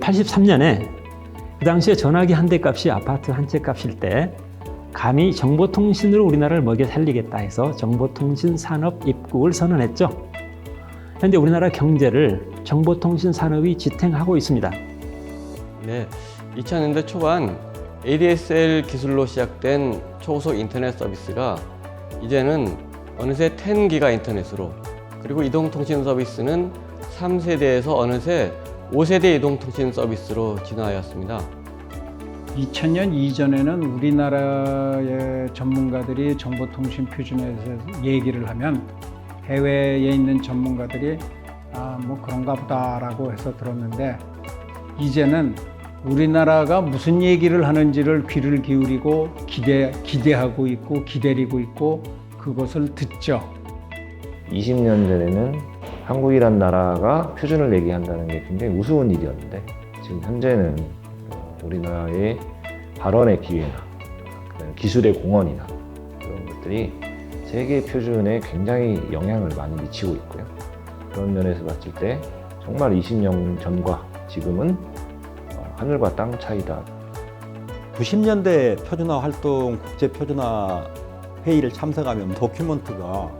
83년에 그 당시에 전화기 한 대 값이 아파트 한 채 값일 때 감히 정보통신으로 우리나라를 먹여 살리겠다 해서 정보통신 산업 입국을 선언했죠. 현재 우리나라 경제를 정보통신 산업이 지탱하고 있습니다. 네, 2000년대 초반 ADSL 기술로 시작된 초고속 인터넷 서비스가 이제는 어느새 10기가 인터넷으로, 그리고 이동통신 서비스는 3세대에서 어느새 5세대 이동통신 서비스로 진화하였습니다. 2000년 이전에는 우리나라의 전문가들이 정보통신 표준에 대해서 얘기를 하면 해외에 있는 전문가들이 뭐 그런가 보다라고 해서 들었는데, 이제는 우리나라가 무슨 얘기를 하는지를 귀를 기울이고 기대하고 있고 기다리고 있고 그것을 듣죠. 20년 전에는 한국이란 나라가 표준을 얘기한다는 게 굉장히 우스운 일이었는데, 지금 현재는 우리나라의 발언의 기회나 기술의 공헌이나 그런 것들이 세계 표준에 굉장히 영향을 많이 미치고 있고요. 그런 면에서 봤을 때 정말 20년 전과 지금은 하늘과 땅 차이다. 90년대 표준화 활동, 국제 표준화 회의를 참석하면 도큐먼트가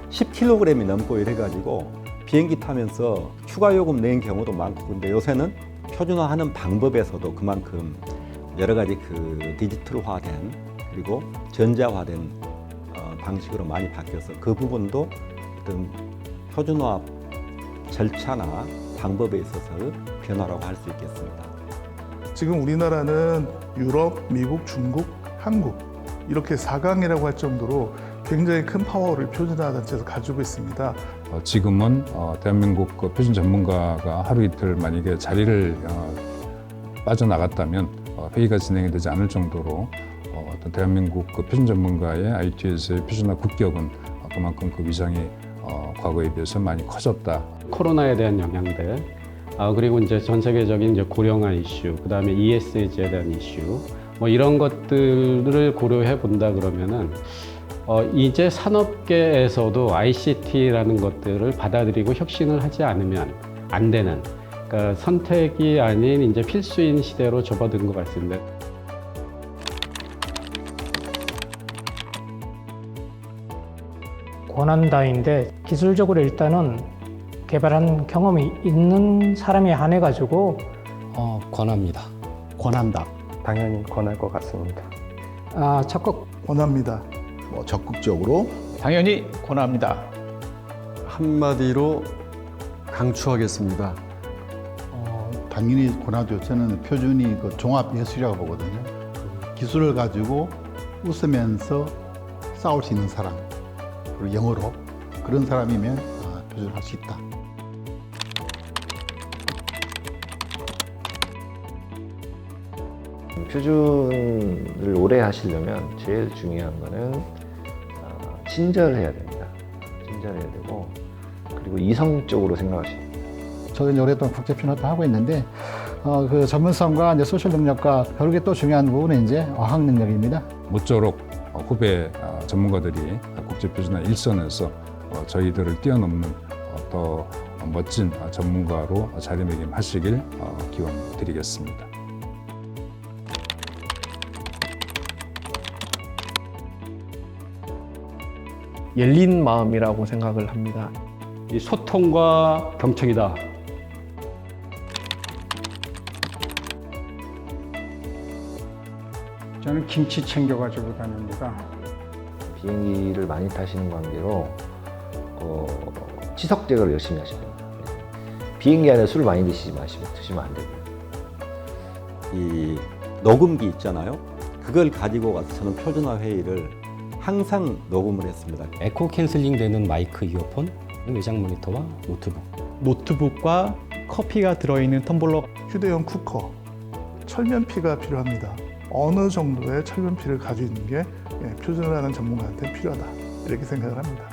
10kg이 넘고 이래가지고 비행기 타면서 추가 요금 낸 경우도 많고, 근데 요새는 표준화하는 방법에서도 그만큼 여러 가지 디지털화된 그리고 전자화된 방식으로 많이 바뀌어서 그 부분도 어떤 표준화 절차나 방법에 있어서 변화라고 할 수 있겠습니다. 지금 우리나라는 유럽, 미국, 중국, 한국 이렇게 4강이라고 할 정도로 굉장히 큰 파워를 표준화 단체에서 가지고 있습니다. 지금은 대한민국 표준 전문가가 하루 이틀 만약에 자리를 빠져나갔다면 회의가 진행이 되지 않을 정도로 어떤 대한민국 표준 전문가의 IT에서의 표준화 국격은 그만큼 그 위상이 과거에 비해서 많이 커졌다. 코로나에 대한 영향들, 그리고 이제 전 세계적인 이제 고령화 이슈, 그다음에 ESG에 대한 이슈, 뭐 이런 것들을 고려해 본다 그러면은 이제 산업계에서도 ICT라는 것들을 받아들이고 혁신을 하지 않으면 안 되는, 그러니까 선택이 아닌 이제 필수인 시대로 접어든 것 같습니다. 권한다인데 기술적으로 일단은 개발한 경험이 있는 사람에 한해 가지고 권합니다. 권한다. 당연히 권할 것 같습니다. 적극 권합니다. 적극적으로 당연히 권합니다. 한마디로 강추하겠습니다. 당연히 권하죠. 저는 표준이 종합 예술이라고 보거든요. 기술을 가지고 웃으면서 싸울 수 있는 사람, 그리고 영어로 그런 사람이면 표준할 수 있다. 표준을 오래 하시려면 제일 중요한 거는 친절해야 됩니다. 친절해야 되고, 그리고 이성적으로 생각하셔야 됩니다. 저도 이제 오랫동안 국제 표준화도 하고 있는데 그 전문성과 이제 소셜 능력과 별개 또 중요한 부분은 이제 어학 능력입니다. 모쪼록 후배 전문가들이 국제 표준화 일선에서 저희들을 뛰어넘는 더 멋진 전문가로 자리매김하시길 기원드리겠습니다. 열린 마음이라고 생각을 합니다. 이 소통과 경청이다. 저는 김치 챙겨가지고 다닙니다. 비행기를 많이 타시는 관계로 치석 제거를 열심히 하셔야 됩니다. 비행기 안에 술 많이 드시면 안 되고요. 이 녹음기 있잖아요. 그걸 가지고 가서 저는 표준화 회의를 항상 녹음을 했습니다. 에코 캔슬링 되는 마이크 이어폰, 외장 모니터와 노트북. 노트북과 커피가 들어있는 텀블러, 휴대용 쿠커, 철면피가 필요합니다. 어느 정도의 철면피를 가지고 있는 게 표준을 하는 전문가한테 필요하다, 이렇게 생각을 합니다.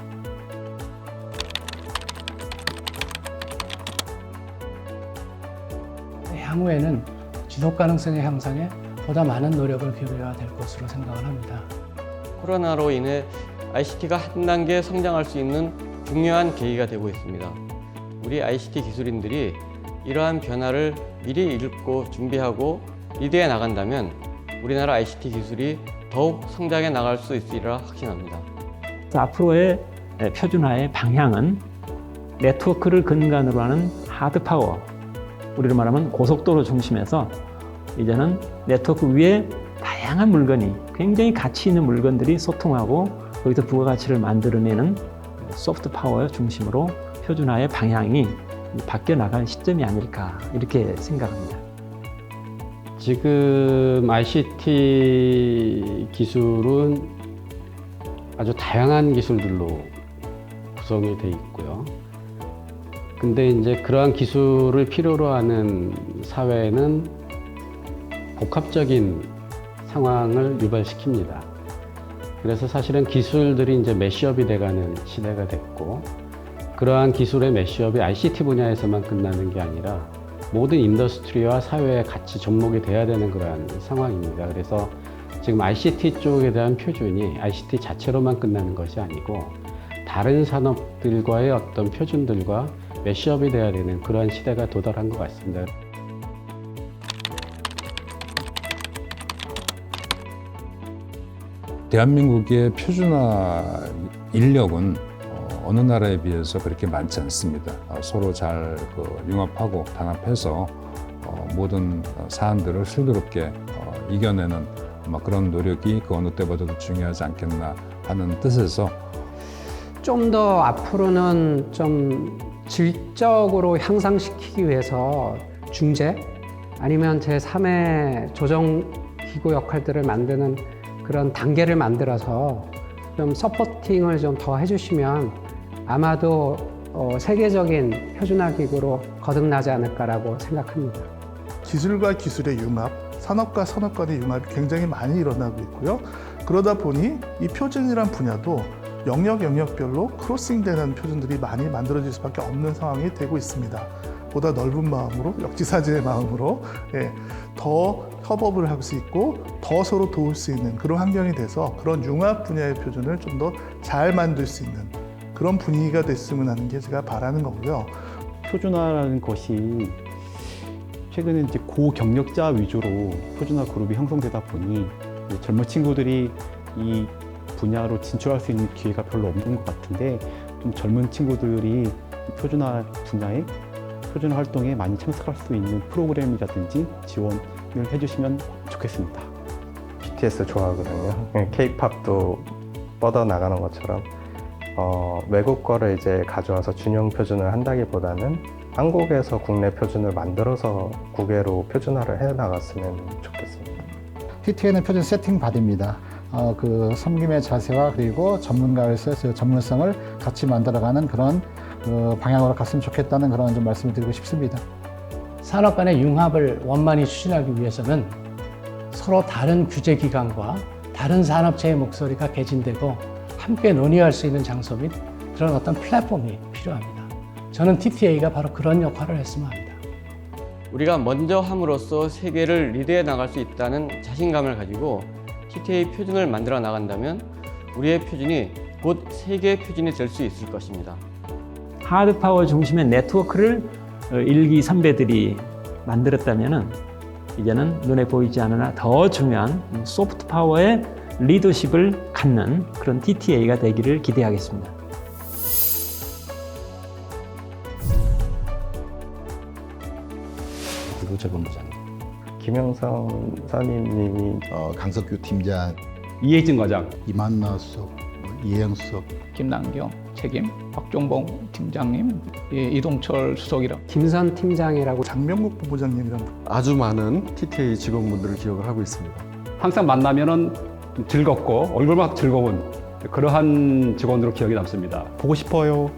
향후에는 지속 가능성의 향상에 보다 많은 노력을 기울여야 될 것으로 생각을 합니다. 코로나로 인해 ICT가 한 단계 성장할 수 있는 중요한 계기가 되고 있습니다. 우리 ICT 기술인들이 이러한 변화를 미리 읽고 준비하고 리드해 나간다면 우리나라 ICT 기술이 더욱 성장해 나갈 수 있으리라 확신합니다. 앞으로의 표준화의 방향은 네트워크를 근간으로 하는 하드 파워, 우리로 말하면 고속도로 중심에서 이제는 네트워크 위에 다양한 물건이, 굉장히 가치 있는 물건들이 소통하고 거기서 부가가치를 만들어내는 소프트 파워 중심으로 표준화의 방향이 바뀌어 나갈 시점이 아닐까 이렇게 생각합니다. 지금 ICT 기술은 아주 다양한 기술들로 구성이 돼 있고요. 근데 이제 그러한 기술을 필요로 하는 사회는 복합적인 상황을 유발시킵니다. 그래서 사실은 기술들이 이제 매시업이 돼가는 시대가 됐고, 그러한 기술의 매시업이 ICT 분야에서만 끝나는 게 아니라 모든 인더스트리와 사회에 같이 접목이 돼야 되는 그러한 상황입니다. 그래서 지금 ICT 쪽에 대한 표준이 ICT 자체로만 끝나는 것이 아니고 다른 산업들과의 어떤 표준들과 매시업이 돼야 되는 그러한 시대가 도달한 것 같습니다. 대한민국의 표준화 인력은 어느 나라에 비해서 그렇게 많지 않습니다. 서로 잘 융합하고 단합해서 모든 사안들을 슬기롭게 이겨내는 그런 노력이 그 어느 때보다도 중요하지 않겠나 하는 뜻에서 좀 더 앞으로는 좀 질적으로 향상시키기 위해서 중재 아니면 제3의 조정기구 역할들을 만드는 그런 단계를 만들어서 좀 서포팅을 좀 더 해주시면 아마도 세계적인 표준화 기구로 거듭나지 않을까라고 생각합니다. 기술과 기술의 융합, 산업과 산업 간의 융합이 굉장히 많이 일어나고 있고요. 그러다 보니 이 표준이란 분야도 영역별로 크로싱되는 표준들이 많이 만들어질 수밖에 없는 상황이 되고 있습니다. 보다 넓은 마음으로, 역지사지의 마음으로 더 협업을 할 수 있고 더 서로 도울 수 있는 그런 환경이 돼서 그런 융합 분야의 표준을 좀 더 잘 만들 수 있는 그런 분위기가 됐으면 하는 게 제가 바라는 거고요. 표준화라는 것이 최근에 이제 고경력자 위주로 표준화 그룹이 형성되다 보니 젊은 친구들이 이 분야로 진출할 수 있는 기회가 별로 없는 것 같은데 좀 젊은 친구들이 표준화 분야에 표준화 활동에 많이 참석할 수 있는 프로그램이라든지 지원을 해주시면 좋겠습니다. BTS 좋아하거든요. K-팝도 뻗어나가는 것처럼 외국 거를 이제 가져와서 준용 표준을 한다기보다는 한국에서 국내 표준을 만들어서 국외로 표준화를 해나갔으면 좋겠습니다. TTA는 표준 세팅 바디입니다. 그 섬김의 자세와 그리고 전문가로서의 전문성을 같이 만들어가는 그런 방향으로 갔으면 좋겠다는 그런 좀 말씀을 드리고 싶습니다. 산업 간의 융합을 원만히 추진하기 위해서는 서로 다른 규제기관과 다른 산업체의 목소리가 개진되고 함께 논의할 수 있는 장소 및 그런 어떤 플랫폼이 필요합니다. 저는 TTA가 바로 그런 역할을 했으면 합니다. 우리가 먼저 함으로써 세계를 리드해 나갈 수 있다는 자신감을 가지고 TTA 표준을 만들어 나간다면 우리의 표준이 곧 세계의 표준이 될 수 있을 것입니다. 하드 파워 중심의 네트워크를 일기 선배들이 만들었다면 이제는 눈에 보이지 않으나 더 중요한 소프트 파워의 리더십을 갖는 그런 TTA가 되기를 기대하겠습니다. 재본부장님, 김영성 선임님이 강석규 팀장, 이혜진 과장, 이만나 수석, 이행수석, 김남경 책임, 박종봉 팀장님, 이동철 수석이랑 김선 팀장이라고 장명국 부부장님이랑 아주 많은 TTA 직원분들을 기억을 하고 있습니다. 항상 만나면은 즐겁고 얼굴만 즐거운 그러한 직원으로 기억이 남습니다. 보고 싶어요.